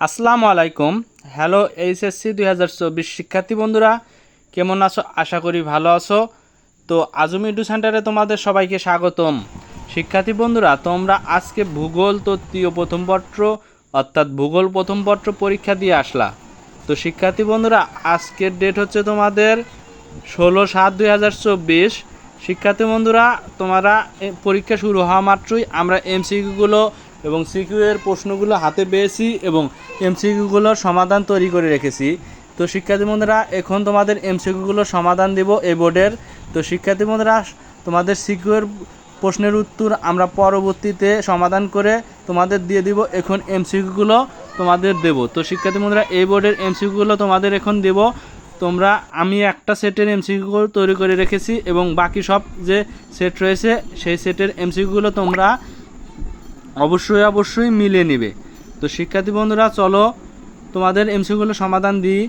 আসসালামু আলাইকুম। Hello HSC 2024 শিক্ষার্থী বন্ধুরা, কেমন আছো? আশা করি ভালো আছো। তো আজম এডু সেন্টারে তোমাদের সবাইকে স্বাগতম। শিক্ষার্থী বন্ধুরা, তোমরা আজকে ভূগোল তৃতীয় প্রথম পত্র অর্থাৎ ভূগোল প্রথম পত্র পরীক্ষা দিয়ে আসলা। তো শিক্ষার্থী বন্ধুরা, আজকের ডেট হচ্ছে তোমাদের 16/7/2024। শিক্ষার্থী বন্ধুরা, তোমরা পরীক্ষা শুরু হওয়া মাত্রই আমরা এমসিকিউগুলো এবং সিকিউ এর প্রশ্নগুলো হাতে পেয়েছি এবং এমসিকিউগুলোর সমাধান তৈরি করে রেখেছি। তো শিক্ষার্থী বন্ধুরা, এখন তোমাদের এমসিকিউগুলোর সমাধান দেব এই বোর্ডের। তো শিক্ষার্থী বন্ধুরা, তোমাদের সিকিউ এর প্রশ্নের উত্তর আমরা পরবর্তীতে সমাধান করে তোমাদের দিয়ে দিব। এখন এমসিকিউগুলো তোমাদের দেব। তো শিক্ষার্থী বন্ধুরা, এই বোর্ডের এমসিকিউগুলো তোমাদের এখন দেব। আমি একটা সেটের এমসিকিউ তৈরি করে রেখেছি এবং বাকি সব যে সেট রয়েছে সেই সেটের এমসিকিউগুলো তোমরা অবশ্যই মিলিয়ে নেবে। তো শিক্ষার্থী বন্ধুরা, চলো তোমাদের এমসিকিউগুলো সমাধান দিই।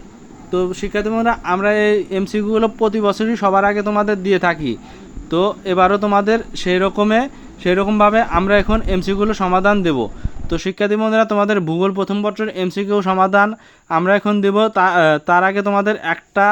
তো শিক্ষার্থী বন্ধুরা, আমরা এই এমসিকিউগুলো প্রতি বছরই সবার আগে তোমাদের দিয়ে থাকি। তো এবারও তোমাদের সেই রকমভাবে আমরা এখন এমসিকিউগুলো সমাধান দেব। তো শিক্ষার্থী বন্ধুরা, তোমাদের ভূগোল প্রথম পত্রের এমসিকিউ সমাধান আমরা এখন দেব। তার আগে তোমাদের একটা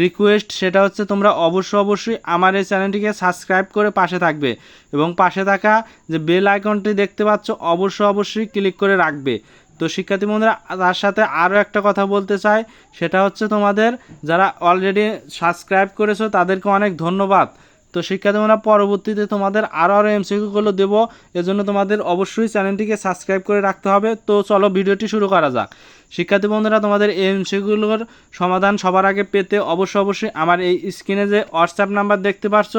রিকোয়েস্ট, সেটা হচ্ছে তোমরা অবশ্যই আমার এই চ্যানেলটিকে সাবস্ক্রাইব করে পাশে থাকবে এবং পাশে থাকা যে বেল আইকনটি দেখতে পাচ্ছ অবশ্যই ক্লিক করে রাখবে। তো শিক্ষার্থী বন্ধুরা, তার সাথে আরও একটা কথা বলতে চাই, সেটা হচ্ছে তোমাদের যারা অলরেডি সাবস্ক্রাইব করেছো তাদেরকে অনেক ধন্যবাদ। তো শিক্ষার্থী বন্ধুরা, পরবর্তীতে তোমাদের আরও এমসিকিউগুলো দেবো, এজন্য তোমাদের অবশ্যই চ্যানেলটিকে সাবস্ক্রাইব করে রাখতে হবে। তো চলো ভিডিওটি শুরু করা যাক। শিক্ষার্থী বন্ধুরা, তোমাদের এই এমসিকিউগুলোর সমাধান সবার আগে পেতে অবশ্যই আমার এই স্ক্রিনে যে হোয়াটসঅ্যাপ নাম্বার দেখতে পাচ্ছ,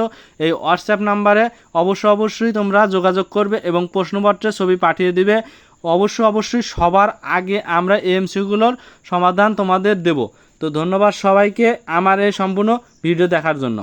এই হোয়াটসঅ্যাপ নাম্বারে অবশ্যই তোমরা যোগাযোগ করবে এবং প্রশ্নপত্রের ছবি পাঠিয়ে দিবে। অবশ্যই সবার আগে আমরা এই এমসিকিউগুলোর সমাধান তোমাদের দেব। তো ধন্যবাদ সবাইকে আমার এই সম্পূর্ণ ভিডিও দেখার জন্য।